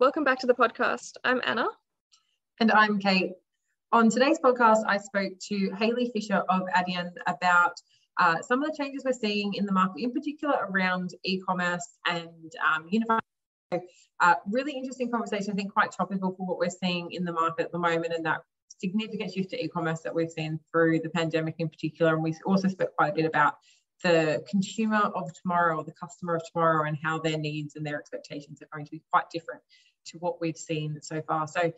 Welcome back to the podcast. I'm Anna. And I'm Kate. On today's podcast, I spoke to Hayley Fisher of Adyen about some of the changes we're seeing in the market, in particular around e-commerce and unified. Really interesting conversation, I think quite topical for what we're seeing in the market at the moment, and that significant shift to e-commerce that we've seen through the pandemic in particular. And we also spoke quite a bit about the consumer of tomorrow, or the customer of tomorrow, and how their needs and their expectations are going to be quite different to what we've seen so far. So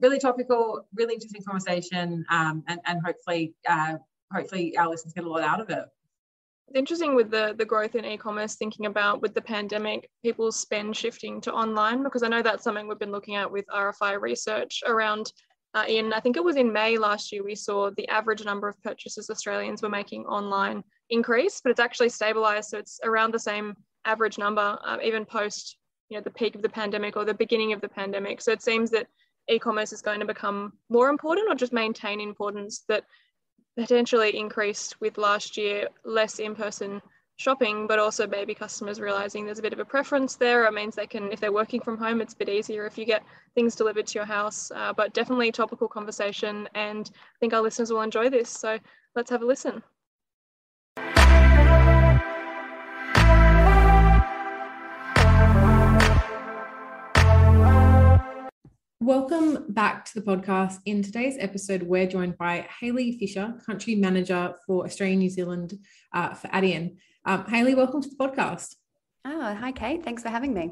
really topical, really interesting conversation, and hopefully our listeners get a lot out of it. It's interesting with the growth in e-commerce, thinking about with the pandemic, people's spend shifting to online, because I know that's something we've been looking at with RFI research around I think it was in May last year, we saw the average number of purchases Australians were making online increase, but it's actually stabilized. So it's around the same average number, even post the peak of the pandemic or the beginning of the pandemic. So it seems that e-commerce is going to become more important, or just maintain importance, that potentially increased with last year, less in-person shopping, but also maybe customers realizing there's a bit of a preference there. It means they can, if they're working from home, it's a bit easier if you get things delivered to your house, but definitely a topical conversation, and I think our listeners will enjoy this. So let's have a listen. Welcome back to the podcast. In today's episode, we're joined by Hayley Fisher, Country Manager for Australia and New Zealand for Adyen. Hayley, welcome to the podcast. Oh, hi, Kate. Thanks for having me.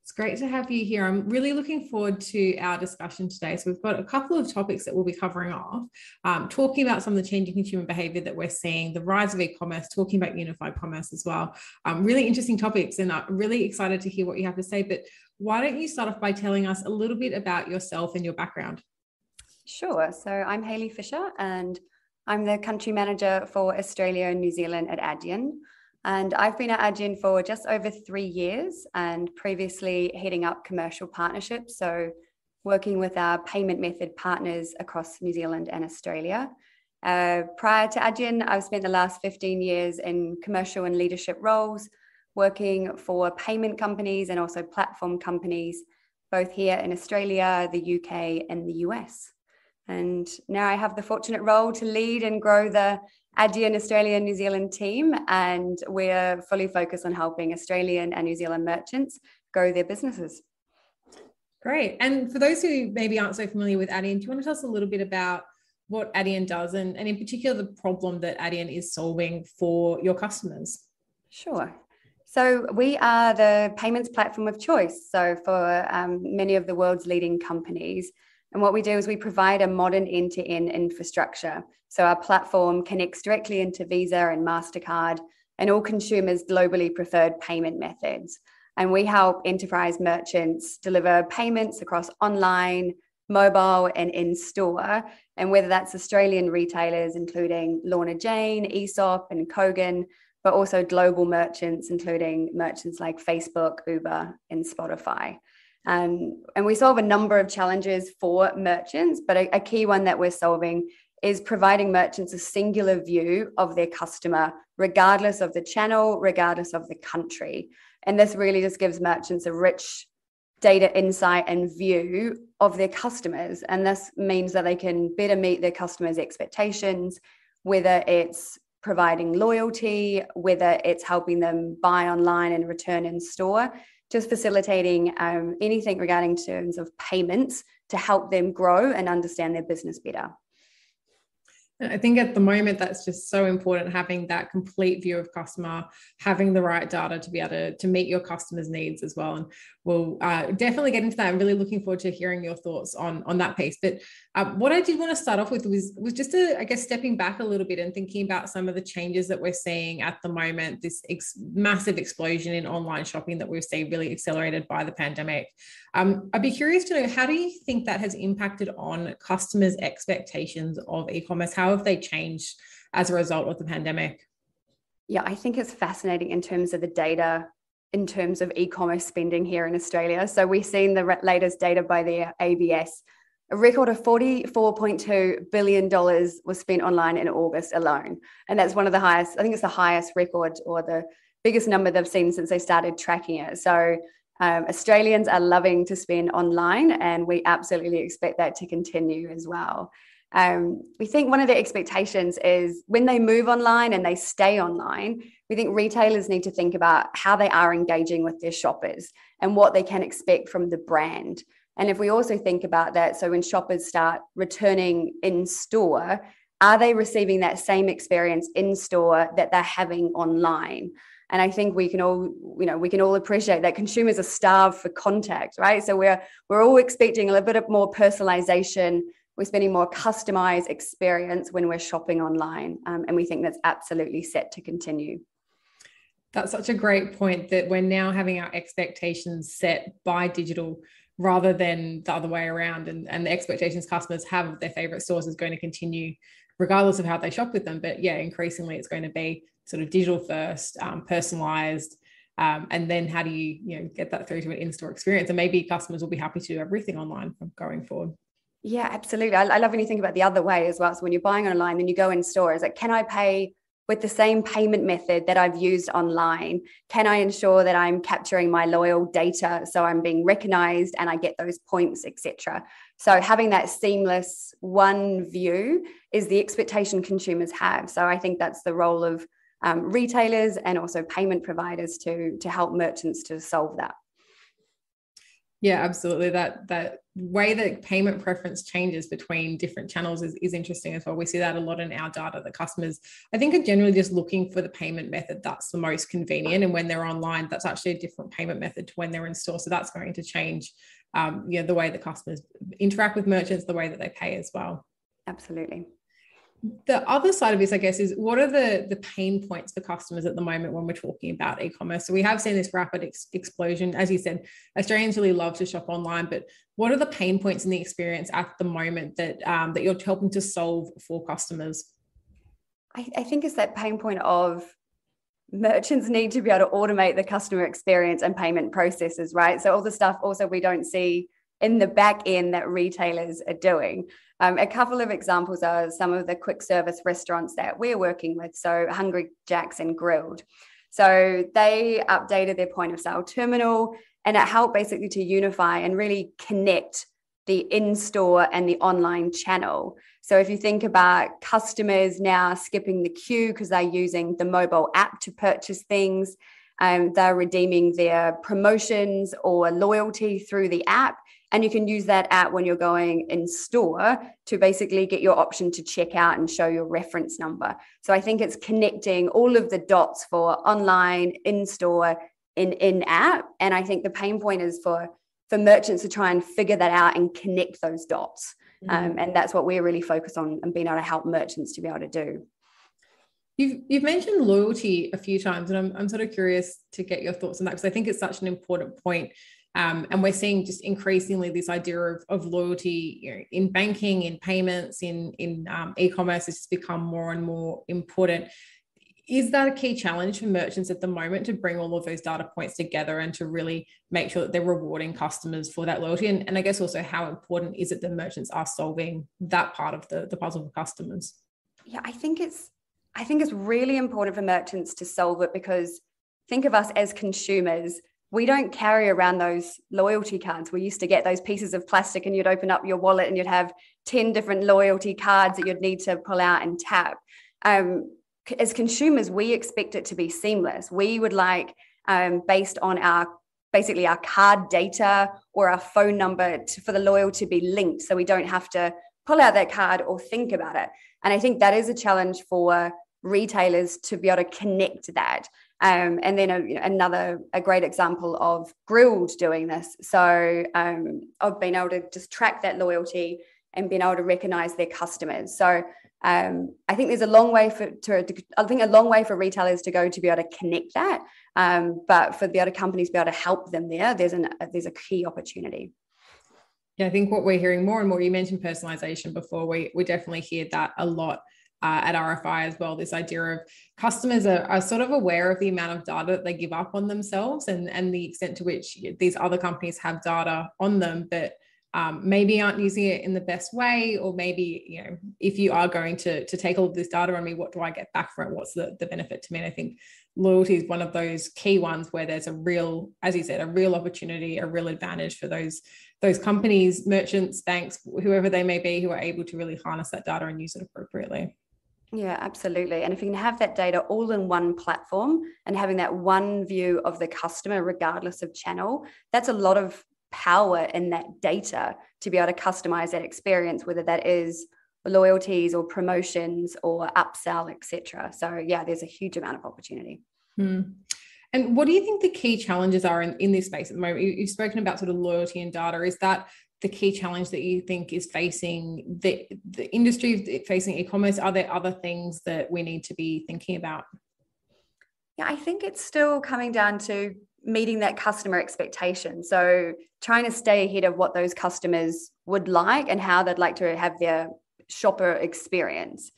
It's great to have you here. I'm really looking forward to our discussion today. So we've got a couple of topics that we'll be covering off, talking about some of the changing consumer behavior that we're seeing, the rise of e-commerce, talking about unified commerce as well. Really interesting topics, and I'm really excited to hear what you have to say. But why don't you start off by telling us a little bit about yourself and your background? Sure. So I'm Hayley Fisher, and I'm the Country Manager for Australia and New Zealand at Adyen. And I've been at Adyen for just over 3 years, and previously heading up commercial partnerships, so working with our payment method partners across New Zealand and Australia. Prior to Adyen, I've spent the last 15 years in commercial and leadership roles, working for payment companies and also platform companies, both here in Australia, the UK, and the US. And now I have the fortunate role to lead and grow the Adyen Australia and New Zealand team, and we're fully focused on helping Australian and New Zealand merchants grow their businesses. Great. And for those who maybe aren't so familiar with Adyen, do you want to tell us a little bit about what Adyen does, and in particular the problem that Adyen is solving for your customers? Sure. So we are the payments platform of choice, so for many of the world's leading companies. And what we do is we provide a modern end-to-end infrastructure. So our platform connects directly into Visa and MasterCard and all consumers' globally preferred payment methods. And we help enterprise merchants deliver payments across online, mobile, and in-store. And whether that's Australian retailers, including Lorna Jane, Aesop, and Kogan, but also global merchants, including merchants like Facebook, Uber, and Spotify. And we solve a number of challenges for merchants, but a key one that we're solving is providing merchants a singular view of their customer, regardless of the channel, regardless of the country. And this really just gives merchants a rich data insight and view of their customers. And this means that they can better meet their customers' expectations, whether it's providing loyalty, whether it's helping them buy online and return in store, just facilitating anything regarding terms of payments to help them grow and understand their business better. I think at the moment that's just so important, having that complete view of customer, having the right data to be able to meet your customers' needs as well. And we'll definitely get into that. I'm really looking forward to hearing your thoughts on that piece. But what I did want to start off with was just stepping back a little bit and thinking about some of the changes that we're seeing at the moment, this massive explosion in online shopping that we've seen really accelerated by the pandemic. I'd be curious to know, how do you think that has impacted on customers' expectations of e-commerce? How have they changed as a result of the pandemic? Yeah, I think it's fascinating in terms of the data, in terms of e-commerce spending here in Australia. So we've seen the latest data by the ABS. A record of $44.2 billion was spent online in August alone. And that's one of the highest, I think it's the highest record or the biggest number they've seen since they started tracking it. So Australians are loving to spend online, and we absolutely expect that to continue as well. We think one of the expectations is when they move online and they stay online, we think retailers need to think about how they are engaging with their shoppers and what they can expect from the brand. And if we also think about that, so when shoppers start returning in store, are they receiving that same experience in store that they're having online? And I think we can all appreciate that consumers are starved for contact, right? So we're all expecting a little bit of more personalization. We're spending more customized experience when we're shopping online. And we think that's absolutely set to continue. That's such a great point, that we're now having our expectations set by digital rather than the other way around. And the expectations customers have of their favorite stores is going to continue regardless of how they shop with them. But yeah, increasingly it's going to be sort of digital first, personalized. And then how do you get that through to an in-store experience? And maybe customers will be happy to do everything online from going forward. Yeah, absolutely. I love when you think about the other way as well. So when you're buying online, then you go in store, it's like, can I pay with the same payment method that I've used online? Can I ensure that I'm capturing my loyal data so I'm being recognized and I get those points, etc.? So having that seamless one view is the expectation consumers have. So I think that's the role of retailers and also payment providers to help merchants to solve that. Yeah, absolutely. That way that payment preference changes between different channels is interesting as well. We see that a lot in our data, that customers, I think, are generally just looking for the payment method that's the most convenient. And when they're online, that's actually a different payment method to when they're in store. So that's going to change the way that customers interact with merchants, the way that they pay as well. Absolutely. The other side of this, I guess, is what are the pain points for customers at the moment when we're talking about e-commerce? So we have seen this rapid explosion. As you said, Australians really love to shop online, but what are the pain points in the experience at the moment that you're helping to solve for customers? I think it's that pain point of merchants need to be able to automate the customer experience and payment processes, right? So all the stuff also we don't see in the back end that retailers are doing. A couple of examples are some of the quick service restaurants that we're working with. So Hungry Jack's and Grilled. So they updated their point of sale terminal, and it helped basically to unify and really connect the in-store and the online channel. So if you think about customers now skipping the queue because they're using the mobile app to purchase things, they're redeeming their promotions or loyalty through the app. And you can use that app when you're going in store to basically get your option to check out and show your reference number. So I think it's connecting all of the dots for online, in-store, in-app. And I think the pain point is for merchants to try and figure that out and connect those dots. And that's what we're really focused on and being able to help merchants to be able to do. You've mentioned loyalty a few times, and I'm sort of curious to get your thoughts on that, because I think it's such an important point. And we're seeing just increasingly this idea of loyalty, in banking, in payments, in e-commerce has just become more and more important. Is that a key challenge for merchants at the moment, to bring all of those data points together and to really make sure that they're rewarding customers for that loyalty? And I guess also, how important is it that merchants are solving that part of the puzzle for customers? Yeah, I think it's really important for merchants to solve it, because think of us as consumers. We don't carry around those loyalty cards. We used to get those pieces of plastic and you'd open up your wallet and you'd have 10 different loyalty cards that you'd need to pull out and tap. As consumers, we expect it to be seamless. We would like, based on our card data or our phone number, for the loyalty to be linked, so we don't have to pull out that card or think about it. And I think that is a challenge for retailers to be able to connect that. And then a great example of Grilled doing this. So of being able to just track that loyalty and being able to recognize their customers. So I think there's a long way for retailers to go to be able to connect that. But for the other companies to be able to help them there's a key opportunity. Yeah, I think what we're hearing more and more, you mentioned personalization before, we definitely hear that a lot at RFI as well. This idea of customers are sort of aware of the amount of data that they give up on themselves and the extent to which these other companies have data on them, but maybe aren't using it in the best way, or maybe, you know, if you are going to take all of this data on me, what do I get back for it? What's the benefit to me? And I think loyalty is one of those key ones where there's a real, as you said, a real opportunity, a real advantage for those companies, merchants, banks, whoever they may be, who are able to really harness that data and use it appropriately. Yeah, absolutely. And if you can have that data all in one platform and having that one view of the customer, regardless of channel, that's a lot of power in that data to be able to customize that experience, whether that is loyalties or promotions or upsell, etc. So yeah, there's a huge amount of opportunity. And what do you think the key challenges are in this space at the moment? You've spoken about sort of loyalty and data. Is that the key challenge that you think is facing the industry, facing e-commerce? Are there other things that we need to be thinking about? Yeah, I think it's still coming down to meeting that customer expectation. So trying to stay ahead of what those customers would like and how they'd like to have their shopper experience.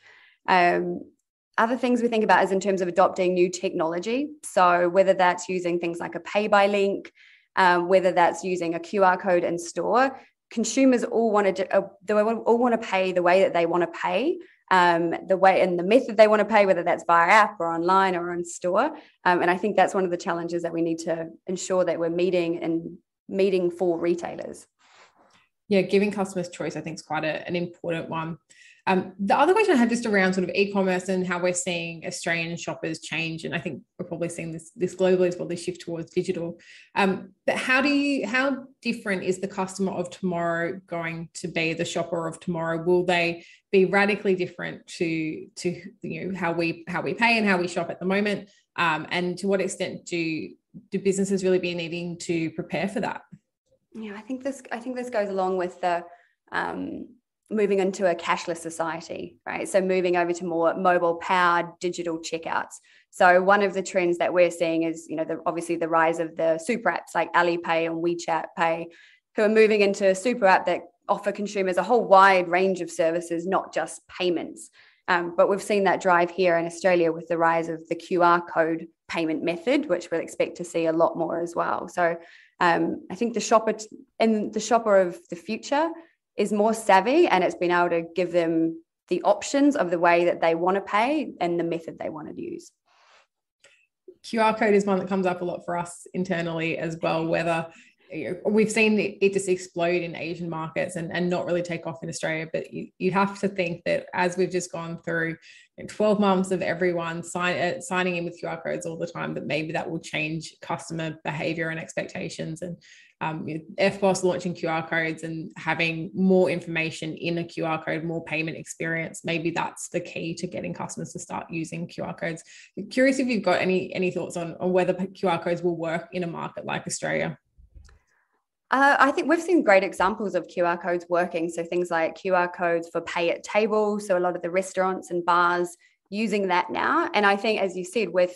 Other things we think about is in terms of adopting new technology. So whether that's using things like a pay by link, whether that's using a QR code in store, consumers all want to pay the way that they want to pay, the way and the method they want to pay, whether that's via app or online or in store. And I think that's one of the challenges that we need to ensure that we're meeting for retailers. Yeah, giving customers choice, I think, is quite an important one. The other question I had just around sort of e-commerce and how we're seeing Australian shoppers change, and I think we're probably seeing this globally as well, this shift towards digital. But how different is the customer of tomorrow going to be, the shopper of tomorrow? Will they be radically different to you know how we pay and how we shop at the moment? And to what extent do businesses really be needing to prepare for that? Yeah, I think this goes along with the moving into a cashless society, right? So moving over to more mobile-powered digital checkouts. So one of the trends that we're seeing is, you know, obviously the rise of the super apps like Alipay and WeChat Pay, who are moving into a super app that offer consumers a whole wide range of services, not just payments. But we've seen that drive here in Australia with the rise of the QR code payment method, which we'll expect to see a lot more as well. So I think the shopper of the future is more savvy, and it's been able to give them the options of the way that they want to pay and the method they want to use. QR code is one that comes up a lot for us internally as well, whether we've seen it just explode in Asian markets and not really take off in Australia. But you have to think that as we've just gone through 12 months of everyone signing in with QR codes all the time, that maybe that will change customer behavior and expectations. And EFTPOS launching QR codes and having more information in a QR code, more payment experience, maybe that's the key to getting customers to start using QR codes. I'm curious if you've got any thoughts on whether QR codes will work in a market like Australia. I think we've seen great examples of QR codes working. So things like QR codes for pay at table. So a lot of the restaurants and bars using that now. And I think, as you said, with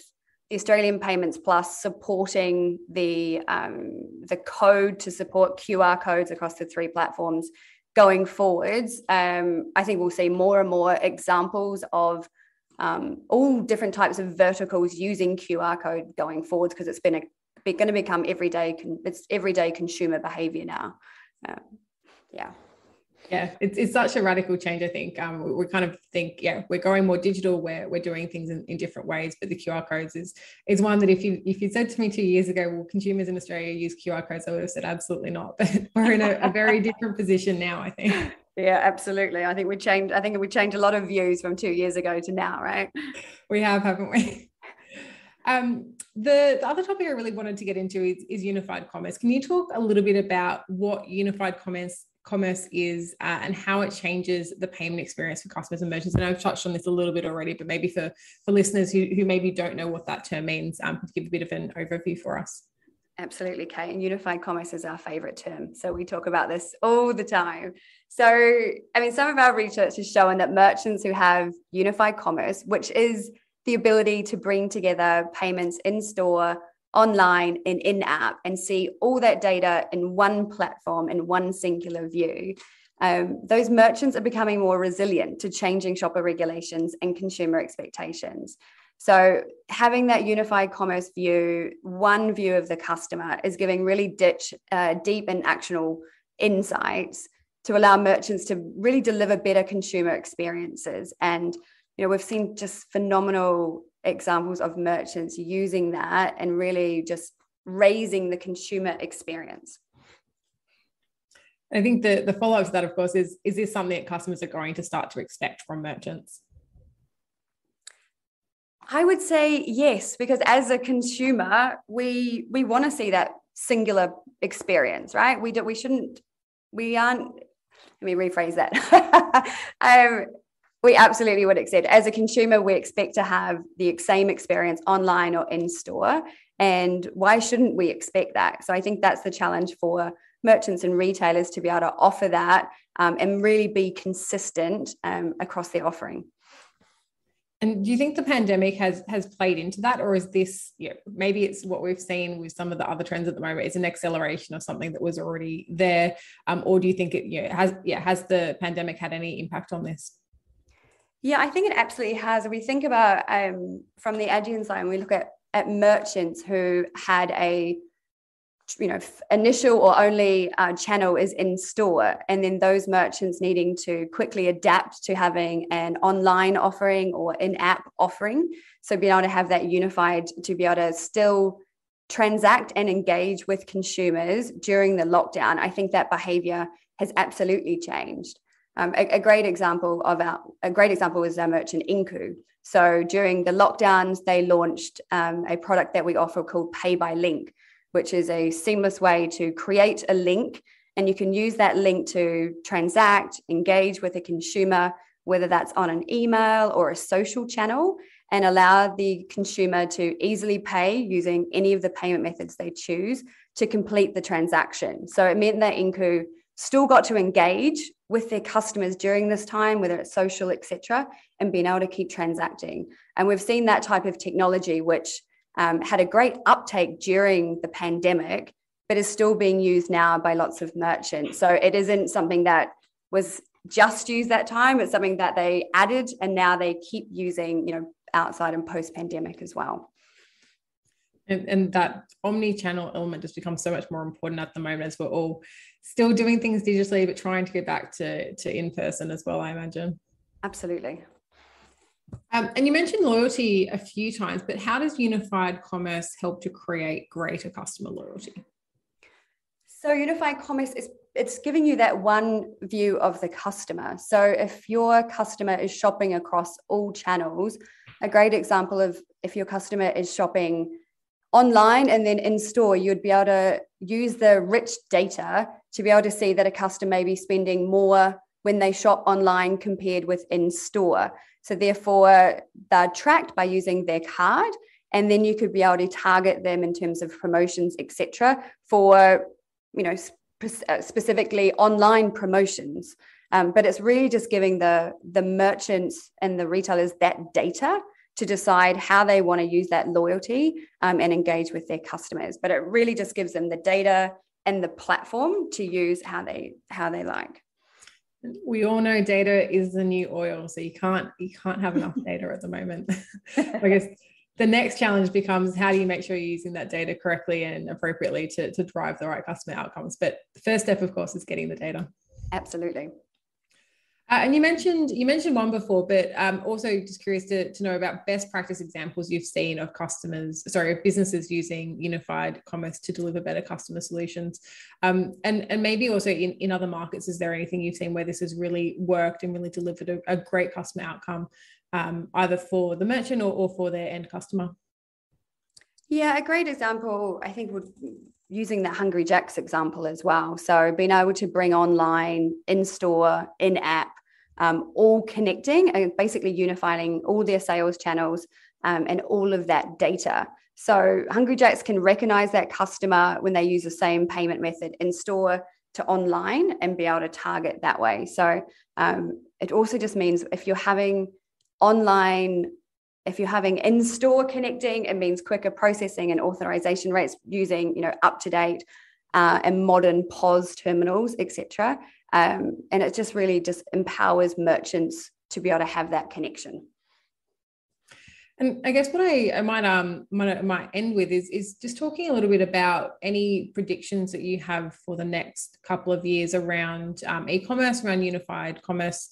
the Australian Payments Plus supporting the code to support QR codes across the three platforms going forwards, I think we'll see more and more examples of all different types of verticals using QR code going forwards, because it's going to become everyday consumer behavior now. Yeah, it's such a radical change. I think we kind of think, we're going more digital, we're doing things in different ways, but the QR codes is one that if you said to me 2 years ago, will consumers in Australia use QR codes, I would have said absolutely not. But we're in a very different position now, I think. Yeah, absolutely. I think we changed a lot of views from 2 years ago to now, right? We have, haven't we? The other topic I really wanted to get into is unified commerce. Can you talk a little bit about what unified commerce is and how it changes the payment experience for customers and merchants? And I've touched on this a little bit already, but maybe for listeners who maybe don't know what that term means, could give a bit of an overview for us. Absolutely, Kate. And unified commerce is our favorite term. So we talk about this all the time. So, I mean, some of our research has shown that merchants who have unified commerce, which is the ability to bring together payments in store, online, and in-app, and see all that data in one platform, in one singular view, those merchants are becoming more resilient to changing shopper regulations and consumer expectations. So having that unified commerce view, one view of the customer, is giving really deep and actionable insights to allow merchants to really deliver better consumer experiences. And, we've seen just phenomenal examples of merchants using that and really just raising the consumer experience. I think the follow-up to that, of course, is this something that customers are going to start to expect from merchants? I would say yes, because as a consumer, we want to see that singular experience, right? Let me rephrase that. We absolutely would accept. As a consumer, we expect to have the same experience online or in store. And why shouldn't we expect that? So I think that's the challenge for merchants and retailers, to be able to offer that and really be consistent across their offering. And do you think the pandemic has played into that, or is this, maybe it's what we've seen with some of the other trends at the moment, it's an acceleration of something that was already there, or do you think has the pandemic had any impact on this? Yeah, I think it absolutely has. If we think about from the Adyen side, we look at merchants who had a initial or only channel is in store, and then those merchants needing to quickly adapt to having an online offering or in-app offering. So being able to have that unified to be able to still transact and engage with consumers during the lockdown. I think that behavior has absolutely changed. A great example is our merchant Inku. So during the lockdowns, they launched a product that we offer called Pay by Link, which is a seamless way to create a link, and you can use that link to transact, engage with a consumer, whether that's on an email or a social channel, and allow the consumer to easily pay using any of the payment methods they choose to complete the transaction. So it meant that Inku still got to engage with their customers during this time, whether it's social, etc., and being able to keep transacting. And we've seen that type of technology, which had a great uptake during the pandemic, but is still being used now by lots of merchants. So it isn't something that was just used that time. It's something that they added and now they keep using, outside and post-pandemic as well. And that omni-channel element just becomes so much more important at the moment, as we're all still doing things digitally, but trying to get back to in-person as well, I imagine. Absolutely. And you mentioned loyalty a few times, but how does unified commerce help to create greater customer loyalty? So unified commerce it's giving you that one view of the customer. So if your customer is shopping across all channels, a great example of if your customer is shopping online and then in store, you'd be able to use the rich data to be able to see that a customer may be spending more when they shop online compared with in store. So therefore, they're tracked by using their card, and then you could be able to target them in terms of promotions, etc., for specifically online promotions. But it's really just giving the merchants and the retailers that data to decide how they want to use that loyalty and engage with their customers. But it really just gives them the data and the platform to use how they like. We all know data is the new oil, so you can't have enough data at the moment. I guess the next challenge becomes, how do you make sure you're using that data correctly and appropriately to drive the right customer outcomes? But the first step, of course, is getting the data. Absolutely. And you mentioned one before, but also just curious to know about best practice examples you've seen of businesses using unified commerce to deliver better customer solutions. And maybe also in other markets, is there anything you've seen where this has really worked and really delivered a great customer outcome, either for the merchant or for their end customer? Yeah, a great example, I think, would using the Hungry Jack's example as well. So being able to bring online, in-store, in-app, all connecting and basically unifying all their sales channels and all of that data. So Hungry Jack's can recognize that customer when they use the same payment method in-store to online and be able to target that way. So it also just means if you're having in-store connecting, it means quicker processing and authorization rates using, up-to-date and modern POS terminals, etc. And it just really just empowers merchants to be able to have that connection. And I guess what I might end with is just talking a little bit about any predictions that you have for the next couple of years around e-commerce, around unified commerce.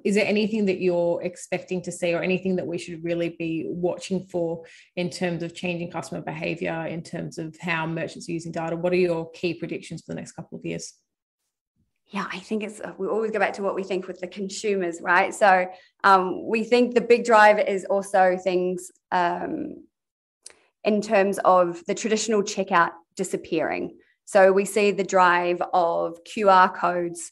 Is there anything that you're expecting to see, or anything that we should really be watching for in terms of changing customer behavior, in terms of how merchants are using data? What are your key predictions for the next couple of years? Yeah, I think we always go back to what we think with the consumers, right? So we think the big drive is also things in terms of the traditional checkout disappearing. So we see the drive of QR codes.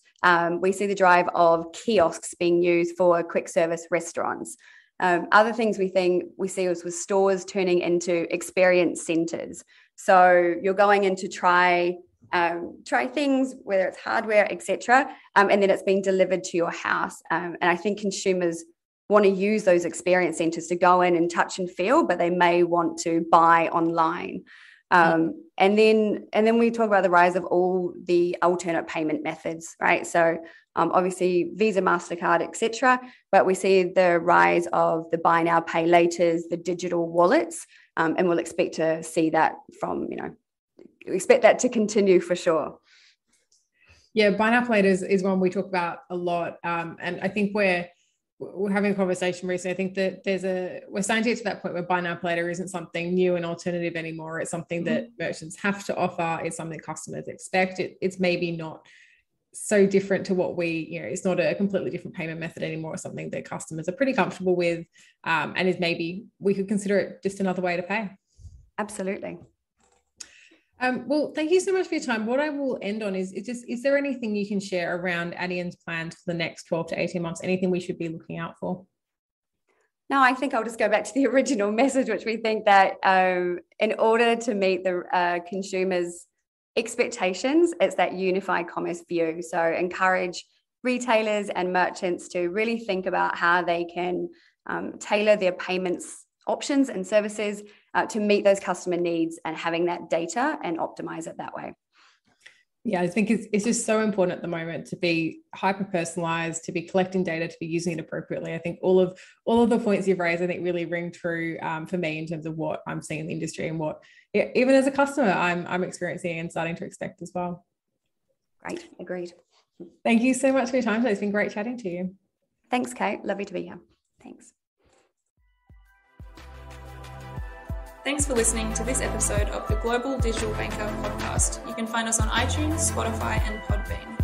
We see the drive of kiosks being used for quick service restaurants. Other things we see is with stores turning into experience centers. So you're going in to try things, whether it's hardware, etc., and then it's being delivered to your house. And I think consumers want to use those experience centers to go in and touch and feel, but they may want to buy online. And then we talk about the rise of all the alternate payment methods, right? So obviously Visa, MasterCard, etc., but we see the rise of the buy now, pay laters, the digital wallets, and we'll expect to see that we expect that to continue for sure. Yeah, buy now, pay later is one we talk about a lot, and I think we're having a conversation recently. I think that we're starting to get to that point where buy now, pay later isn't something new and alternative anymore. It's something that merchants have to offer. It's something customers expect. It's maybe not so different to what it's not a completely different payment method anymore. It's something that customers are pretty comfortable with, and is maybe we could consider it just another way to pay. Absolutely. Well, thank you so much for your time. What I will end on is there anything you can share around Adyen's plans for the next 12 to 18 months? Anything we should be looking out for? No, I think I'll just go back to the original message, which we think that in order to meet the consumers' expectations, it's that unified commerce view. So encourage retailers and merchants to really think about how they can tailor their payments options and services to meet those customer needs, and having that data and optimize it that way. Yeah, I think it's just so important at the moment to be hyper personalized, to be collecting data, to be using it appropriately. I think all of the points you've raised, I think, really ring true for me in terms of what I'm seeing in the industry and what, even as a customer, I'm experiencing and starting to expect as well. Great, agreed. Thank you so much for your time today. It's been great chatting to you. Thanks, Kate. Lovely to be here. Thanks. Thanks for listening to this episode of the Global Digital Banker podcast. You can find us on iTunes, Spotify, and Podbean.